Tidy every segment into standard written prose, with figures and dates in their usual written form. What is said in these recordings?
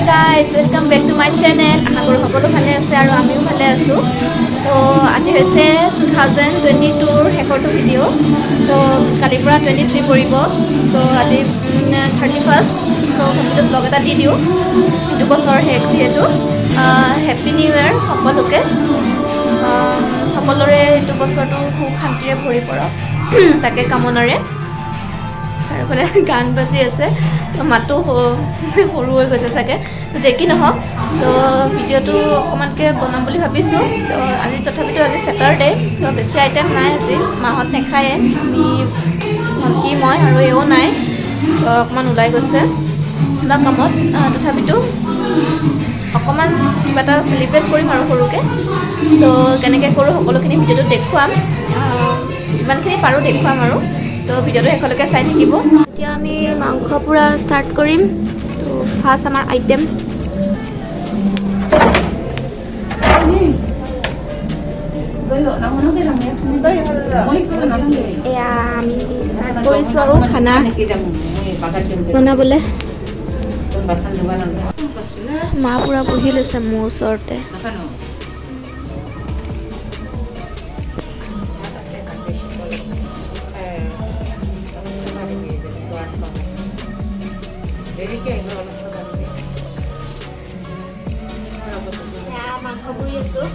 guys, welcome back to my channel. আশা কৰোঁ সকলো ভালে আছে আৰু আমিও ভালে আছোঁ। তো আজি হৈছে 2022 শেষৰটো ভিডিঅ'। তো কালিৰ পৰা 23 পৰিব। তো আজি 31st। তো ভাবিলোঁ ব্লগ এটা দি দিওঁ। এইটো বছৰ শেষ যিহেতু। হেপ্পী নিউ ইয়েৰ সকলোকে। সকলোৰে এইটো বছৰটো সুখ শান্তিৰে ভৰি পৰক তাকে কামনাৰে। চাৰিওফালে গান বাজি আছে, মাতো সৰু হৈ গৈছে চাগে। তো যে কি নহওক, তো ভিডিঅ'টো অকণমানকৈ বনাম বুলি ভাবিছোঁ। তো আজি তথাপিতো আজি ছেটাৰডে, তো বেছি আইটেম নাই আজি। মাহঁত নাখায়ে, আমি ভণ্টি মই আৰু এও নাই। তো অকণমান ওলাই গৈছে কিবা কামত। তথাপিতো অকণমান কিবা এটা চেলিব্ৰেট কৰিম আৰু সৰুকৈ। তো কেনেকৈ কৰোঁ সকলোখিনি ভিডিঅ'টোত দেখুৱাম, যিমানখিনি পাৰোঁ দেখুৱাম আৰু। তো ভিডিঅ'টো শেষলৈকে চাই থাকিব। এতিয়া আমি মাংস পুৰা ষ্টাৰ্ট কৰিম। তো ফাৰ্ষ্ট আমাৰ আইটেম এয়া আমি ষ্টাৰ্ট কৰিছোঁ আৰু খানা বনাবলৈ। মা পুৰা বহি লৈছে মোৰ ওচৰতে। মাংস পুৰি আছোঁ।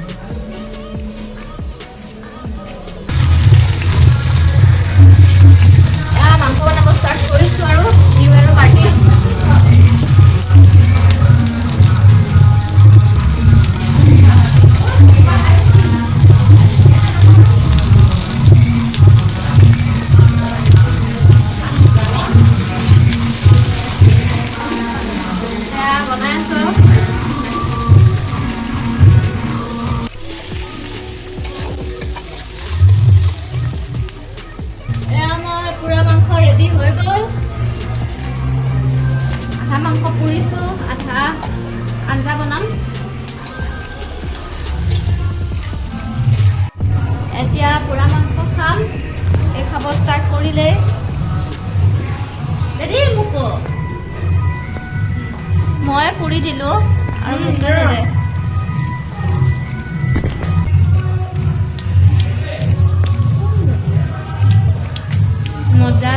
মাংস বনাব ষ্টাৰ্ট কৰিছোঁ আৰু নিউ ইয়েৰৰ পাৰ্টি। বনাই আছোঁ। পুৰা মাংস ৰেডি হৈ গ'ল। আধা মাংস পুৰিছোঁ, আধা আঞ্জা বনাম। এতিয়া পুৰা মাংস খাম। এই খাব ষ্টাৰ্ট কৰিলে ৰেডি মোক মই পুৰি দিলোঁ আৰু মোকে দে। মজা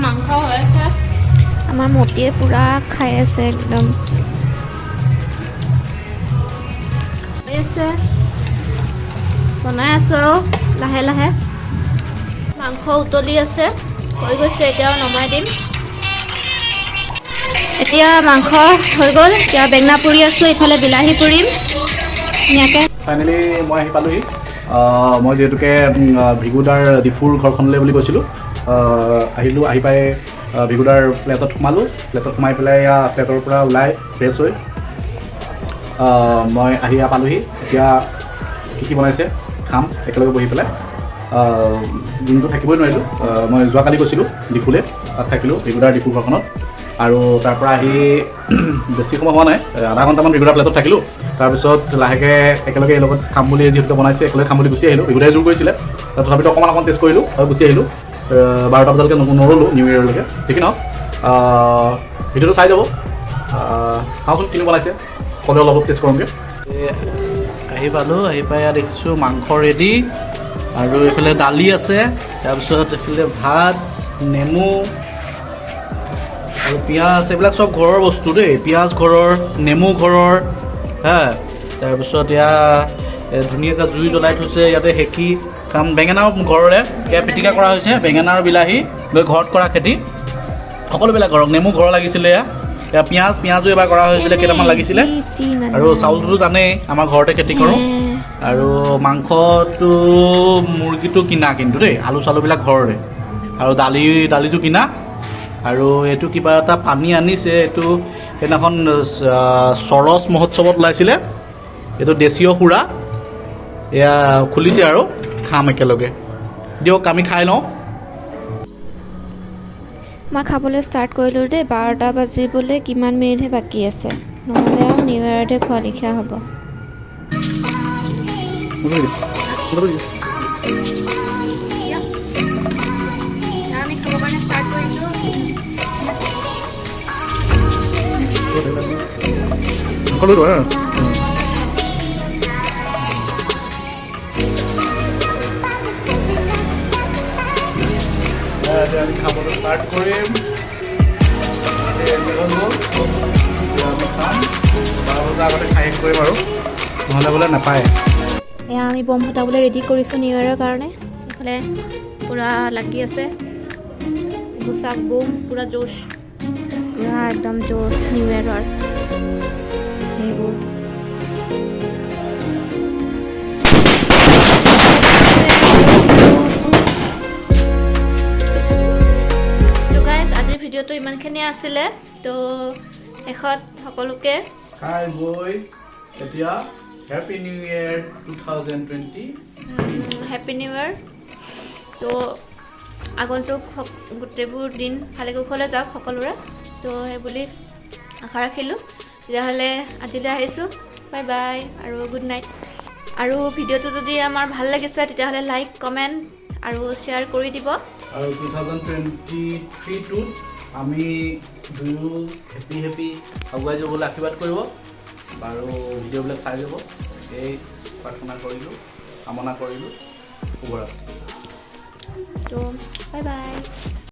মাংস হৈ আছে। আমাৰ মতিয়ে পুৰা খাই আছে, একদম আছে। বনাই আছোঁ আৰু লাহে লাহে। মাংস উতলি আছে, হৈ গৈছে। এতিয়াও নমাই দিম। এতিয়া মাংস হৈ গ'ল। এতিয়া বেঙেনা পুৰি আছোঁ, ইফালে বিলাহী পুৰিম ধুনীয়াকৈ। ফাইনেলি মই আহি পালোহি। মই যিহেতুকে ভিগুদাৰ ডিফুৰ ঘৰখনলৈ বুলি কৈছিলোঁ, আহিলোঁ। আহি পাই ভিগুদাৰ ফ্লেটত সোমালোঁ। ফ্লেটত সোমাই পেলাই ফ্লেটৰ পৰা ওলাই ফ্ৰেছ হৈ মই আহি পালোহি। এতিয়া কি বনাইছে খাম একেলগে বহি পেলাই। দিনটো থাকিবই নোৱাৰিলোঁ। মই যোৱাকালি গৈছিলোঁ ডিফুলৈ, তাত থাকিলোঁ ভিগুদাৰ ডিফুৰ ঘৰখনত। আৰু তাৰ পৰা আহি বেছি সময় হোৱা নাই, আধা ঘণ্টামান ভিগুদাৰ ফ্লেটত থাকিলোঁ। তাৰপিছত লাহেকৈ একেলগে এই লগত খাম বুলি যিহেতু বনাইছে, একেলগে খাম বুলি গুচি আহিলোঁ। ভিগুদাই জোৰ কৰিছিলে, তথাপিতো অকণমান টেষ্ট কৰিলোঁ আৰু গুচি আহিলোঁ। 12টা বজালৈকে নৰলোঁ নিউ ইয়েৰলৈকে। দেখি নহওক ভিডিঅ'টো চাই যাব। চাওঁচোন কিনো বনাইছে, সকলোৱে অলপ টেষ্ট কৰোঁগৈ। আহি পালোঁ। আহি পাই ইয়াত দেখিছোঁ মাংস ৰেডি আৰু এইফালে দালি আছে। তাৰপিছত এইফালে ভাত, নেমু আৰু পিঁয়াজ, এইবিলাক চব ঘৰৰ বস্তু দেই। পিঁয়াজ ঘৰৰ, নেমু ঘৰৰ, হা। তাৰপিছত এয়া ধুনীয়াকৈ জুই জ্বলাই থৈছে ইয়াতে সেকি খাম। বেঙেনাও ঘৰৰে, এয়া পিটিকা কৰা হৈছে। বেঙেনা আৰু বিলাহী লৈ ঘৰত কৰা খেতি, সকলোবিলাক ঘৰত। নেমু ঘৰৰ লাগিছিলে। এয়া পিঁয়াজো এবাৰ কৰা হৈছিলে, কেইটামান লাগিছিলে। আৰু চাউলটোতো জানেই আমাৰ ঘৰতে খেতি কৰোঁ। আৰু মাংসটো মুৰ্গীটো কিনা কিন্তু দেই, আলু চালুবিলাক ঘৰৰে। আৰু দালিটো কিনা। আৰু এইটো কিবা এটা পানী আনিছে, এইটো সেইদিনাখন চৰচ মহোৎসৱত ওলাইছিলে। এইটো দেশীয় সুৰা। এয়া খুলিছে আৰু খাম একেলগে। দিয়ক আমি খাই লওঁ। মই খাবলৈ ষ্টাৰ্ট কৰিলোঁ দেই। 12টা বাজিবলৈ কিমান মিনিটহে বাকী আছে, নহ'লে আৰু নিউ ইয়েৰতে খোৱা লিখীয়া হ'ব। আমি খাবৰ কাৰণে ষ্টাৰ্ট কৰিছোঁ আমি খাবলৈ ষ্টাৰ্ট কৰিম আমি খাম 12 বজাৰ আগতে খাই শেষ কৰিম আৰু নহ'লে বোলে নাপায় এয়া আমি বম ফুটাবলৈ ৰেডি কৰিছোঁ নিউ ইয়েৰৰ কাৰণে এইফালে পূৰা লাগি আছে গুচাক বম পূৰা জোচ পূৰা একদম জোচ নিউ ইয়েৰৰ সেইবোৰ তো গাইজ আজিৰ ভিডিঅ'টো ইমানখিনিয়ে আছিলে তো শেষত সকলোকে খাই বৈ এতিয়া happy new year 2020 happy new year তো আগন্তুক গোটেইবোৰ দিন ভালে কুশলে যাওক সকলোৰে তো সেইবুলি আশা ৰাখিলোঁ তেতিয়াহ'লে আজিলৈ আহিছোঁ বাই বাই আৰু গুড নাইট আৰু ভিডিঅ'টো যদি আমাৰ ভাল লাগিছে তেতিয়াহ'লে লাইক কমেণ্ট আৰু শ্বেয়াৰ কৰি দিব আৰু 2023টোত আমি দুয়ো হেপী আগুৱাই যাবলৈ আশীৰ্বাদ কৰিব আৰু ভিডিঅ'বিলাক চাই যাব এই প্ৰাৰ্থনা কৰিলোঁ কামনা কৰিলোঁ শুভৰাত্ৰি তো বাই বাই